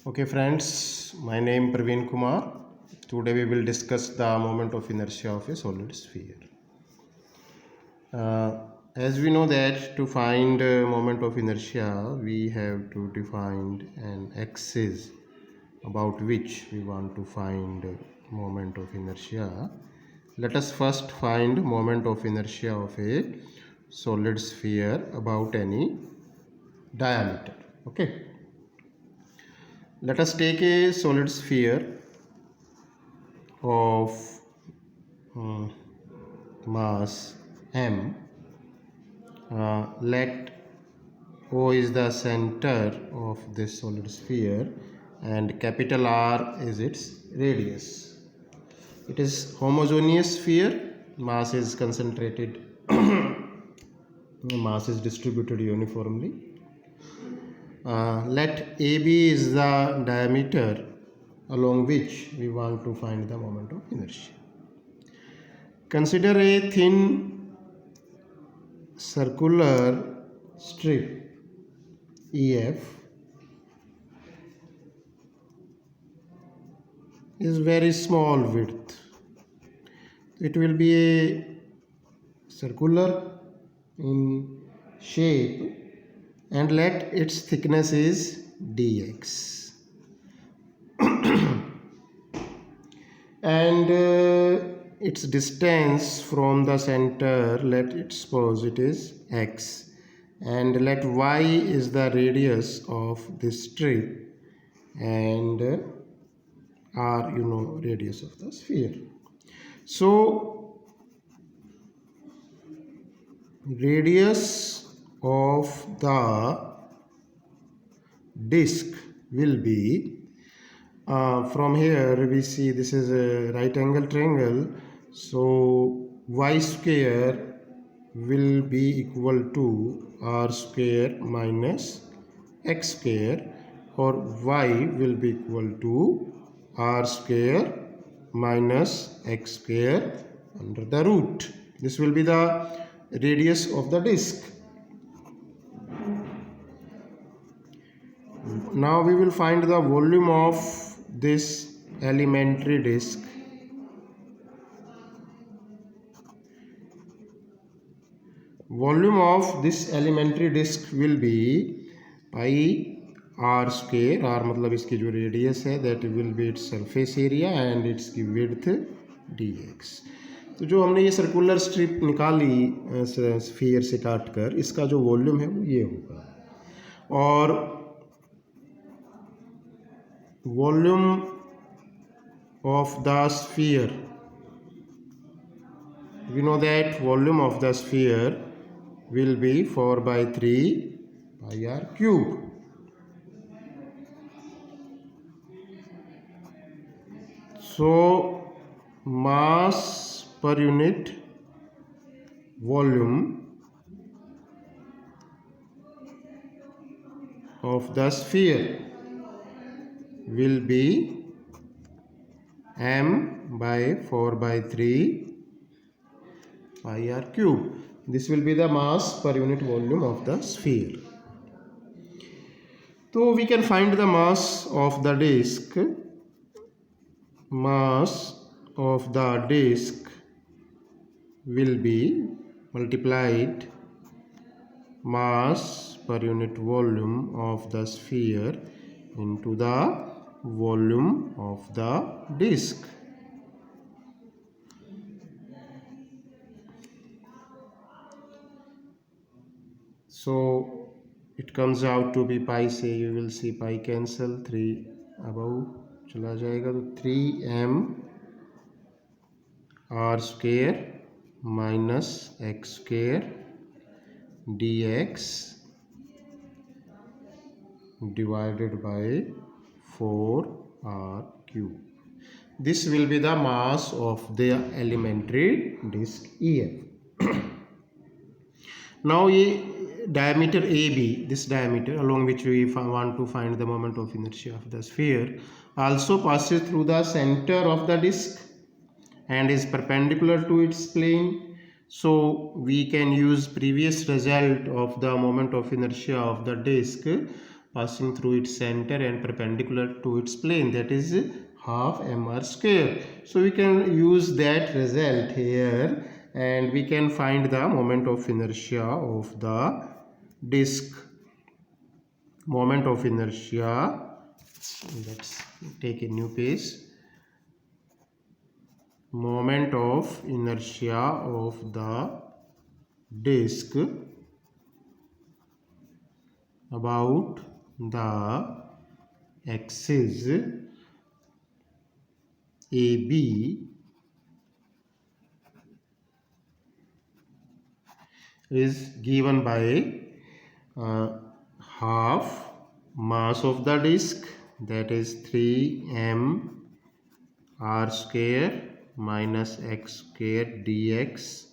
Okay friends, my name Praveen Kumar. Today we will discuss the moment of inertia of a solid sphere. Uh, as we know that to find moment of inertia, we have to define an axis about which we want to find moment of inertia. Let us first find moment of inertia of a solid sphere about any diameter. Okay. Let us take a solid sphere of mass m. Let O is the center of this solid sphere and capital R is its radius. It is homogeneous sphere. Mass is concentrated. Mass is distributed uniformly. Let AB is the diameter along which we want to find the moment of inertia. Consider a thin circular strip EF is very small width. It will be a circular in shape and let its thickness is dx. And its distance from the center, let it suppose it is x, and let y is the radius of this strip and r radius of the sphere. So radius of the disk will be from here we see this is a right angle triangle, so y square will be equal to r square minus x square, or y will be equal to r square minus x square under the root. This will be the radius of the disk. Now we will find the volume of this elementary disk. Volume of this elementary disk will be pi r square. R मतलब इसकी जो radius है that will be its surface area and its की width dx. तो जो हमने ये circular strip निकाली स्फीयर से काट कर, इसका जो वॉल्यूम है वो ये होगा, और volume of the sphere, we know that volume of the sphere will be 4 by 3 pi r cube. So mass per unit volume of the sphere will be m by 4 by 3 pi r cube. This will be the mass per unit volume of the sphere. So we can find the mass of the disk. Mass of the disk will be multiplied mass per unit volume of the sphere into the volume of the disk. So it comes out to be pi, से you will see pi cancel, 3 above चला जाएगा, तो 3m r square minus x square dx divided by 4r cube. This will be the mass of the elementary disk EF. Now diameter AB, this diameter along which we want to find the moment of inertia of the sphere, also passes through the center of the disk and is perpendicular to its plane. So we can use previous result of the moment of inertia of the disk passing through its center and perpendicular to its plane, that is half mr square. So we can use that result here and we can find the moment of inertia of the disk. Moment of inertia, let's take a new page. Moment of inertia of the disk about the axis AB is given by half mass of the disk, that is 3m r square minus x square dx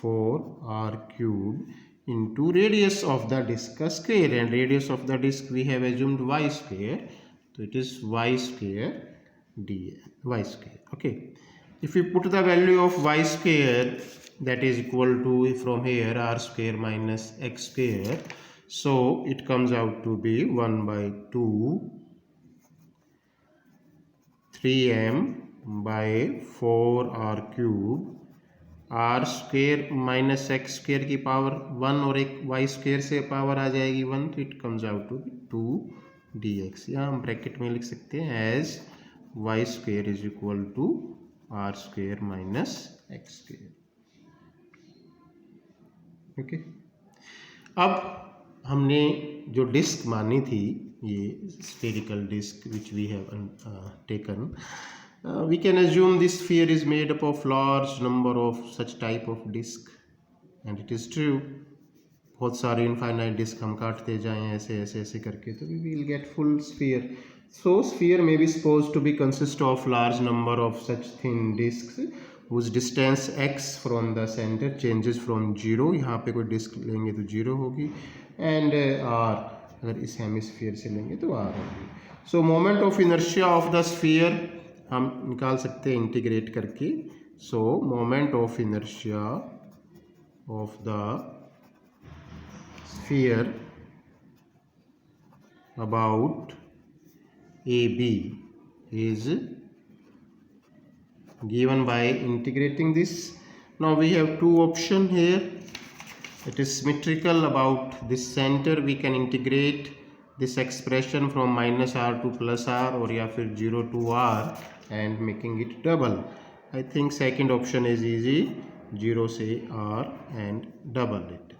4r cube into radius of the disk square, and radius of the disk we have assumed y square, so it is y square d y square. Okay, if we put the value of y square, that is equal to, from here, r square minus x square, so it comes out to be 1 by 2 3m by 4r cube, r square minus x square की power 1 और एक y square से power आ जाएगी 1, तो it comes out to be 2 dx. यहाँ हम bracket में लिख सकते हैं as y square is equal to r square minus x square. Okay, अब हमने जो डिस्क मानी थी, ये spherical disc which we have taken, we can assume this sphere is made up of large number of such type of disk, and it is true. बहुत सारे infinite disc हम काटते जाएं ऐसे ऐसे ऐसे करके, तो we will get full sphere. So sphere may be supposed to be consist of large number of such thin disks whose distance x from the center changes from 0. यहाँ पे कोई डिस्क लेंगे तो 0 होगी, and r अगर इस hemisphere से लेंगे तो r होगी. So moment of inertia of the sphere हम निकाल सकते हैं इंटीग्रेट करके. So moment of inertia of the sphere about A B is given by integrating this. Now we have two options here. It is symmetrical about this center. We can integrate this expression from minus r to plus r, or या फिर 0 to r and making it double. I think second option is easy, 0 से r and double it.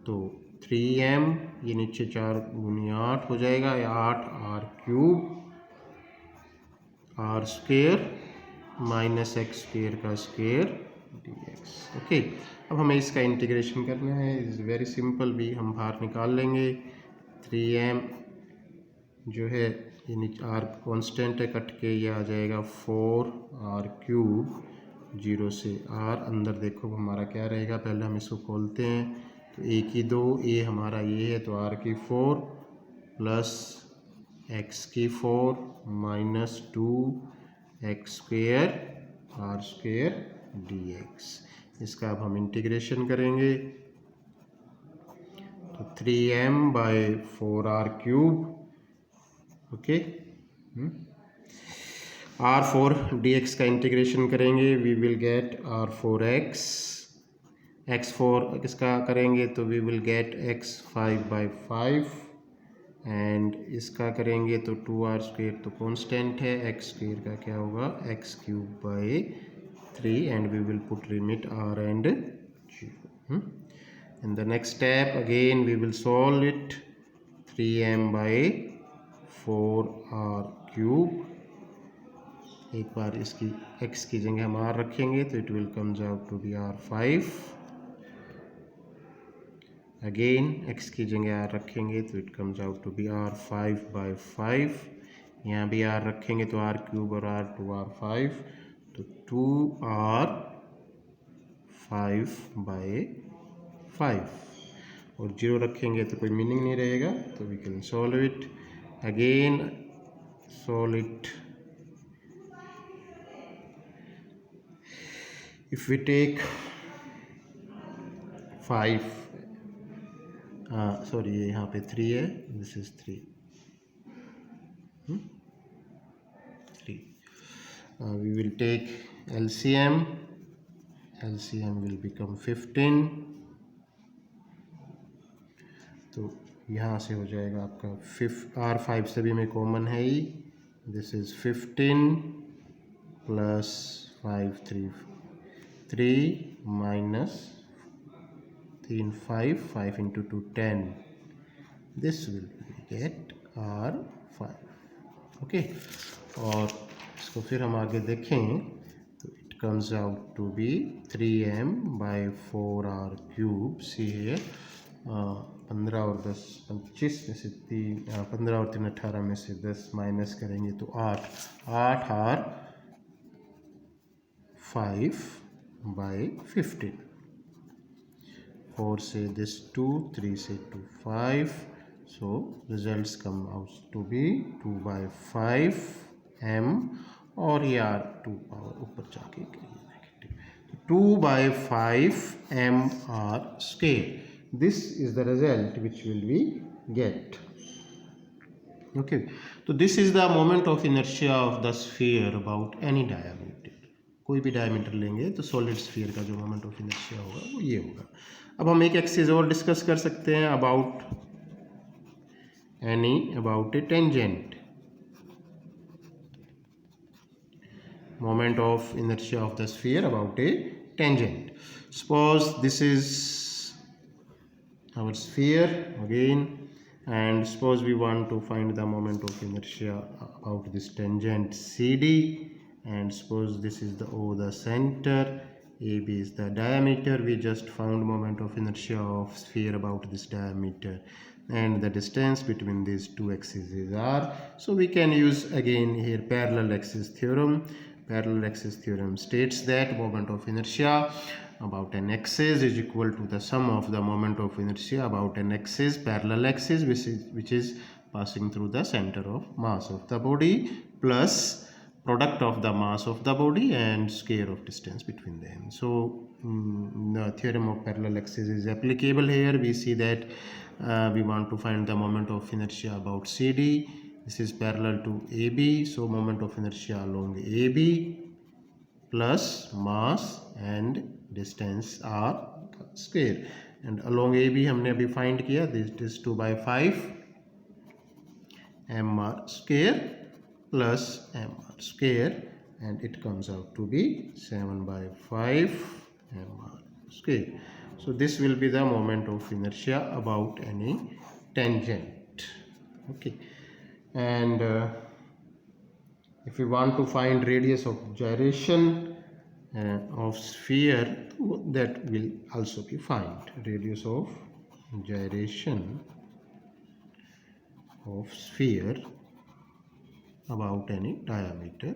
तो 3m ये नीचे 4 गुनी 8 हो जाएगा, या 8 r cube r square minus x square का स्क्वेयर dx. ओके, अब हमें इसका इंटीग्रेशन करना है. इज वेरी सिंपल, भी हम बाहर निकाल लेंगे. 3m जो है ये नीचे r कांस्टेंट है, कट के ये आ जाएगा 4r क्यूब, 0 से r. अंदर देखो हमारा क्या रहेगा, पहले हम इसको खोलते हैं. तो a की 2, a हमारा ये है, तो r की 4 प्लस x की 4 minus 2x square r square dx. इसका अब हम इंटीग्रेशन करेंगे. तो 3m by 4r cube. Okay, r4 dx का इंटीग्रेशन करेंगे, we will get r4x. x4 इसका करेंगे तो we will get x5 by 5, and इसका करेंगे तो 2r स्क्वेयर तो कांस्टेंट है, x स्क्वेयर का क्या होगा x cube by 3, and we will put limit r and 0. In the next step again we will solve it. 3m by 4r cube. एक बार इसकी x की जगह हम r रखेंगे तो it will comes out to be r5. Again x की जगह r रखेंगे तो it comes out to be r5 by 5. यहाँ भी r रखेंगे तो r क्यूब और r to r5, तो 2r 5 by 5, और 0 रखेंगे तो कोई मीनिंग नहीं रहेगा. तो we can solve it. Again solve it. If we take 5 sorry ये यहाँ पे 3 है, this is 3 3 we will take LCM will become 15, तो यहाँ से हो जाएगा आपका R5 सभी में कॉमन है ही, this is 15 plus 3 minus 5 into 2 10, this will get R5. Okay, और इसको फिर हम आगे देखें तो it comes out to be 3m/4r³। C है 15 और 10 25 में से 15 और 3 18 में से 10 माइनस करेंगे तो 8r5/15, 4 से this 2, 3 से 2 5, so results come out to be 2/5 m, और ये r2 पावर ऊपर जाके negative, 2/5 m r². This is the result which will we get. Okay, so this is the moment of inertia of the sphere about any diameter. कोई भी diameter लेंगे तो solid sphere का जो मोमेंट ऑफ इनर्शिया होगा वो ये होगा. अब हम एक एक्सिस और डिस्कस कर सकते हैं about A tangent. Moment of inertia of the sphere about a tangent. Suppose this is our sphere again, and suppose we want to find the moment of inertia about this tangent CD, and suppose this is the center, AB is the diameter. We just found moment of inertia of sphere about this diameter, and the distance between these two axes is r. So we can use again here parallel axis theorem. Parallel axis theorem states that moment of inertia about an axis is equal to the sum of the moment of inertia about an axis, parallel axis, which is passing through the center of mass of the body, plus product of the mass of the body and square of distance between them. So the theorem of parallel axis is applicable here. We see that we want to find the moment of inertia about CD. This is parallel to AB, so moment of inertia along AB plus mass and distance r square, and along AB हमने अभी find किया, this is 2/5 mr² plus mr², and it comes out to be 7/5 mr². So this will be the moment of inertia about any tangent. Okay, and if we want to find radius of gyration of sphere, that will also be found. Radius of gyration of sphere about any diameter.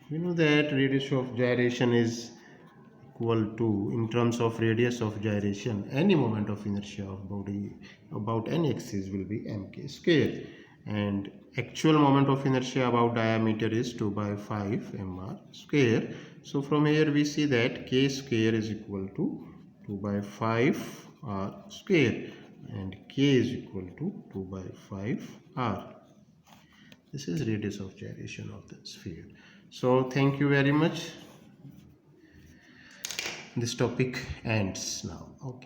We know that radius of gyration is equal to, in terms of radius of gyration, any moment of inertia of body about any axis will be mk², and actual moment of inertia about diameter is 2/5 mr². So from here we see that k² is equal to 2/5 r², and k is equal to 2/5 r. This is radius of gyration of the sphere. So thank you very much. This topic ends now. Okay.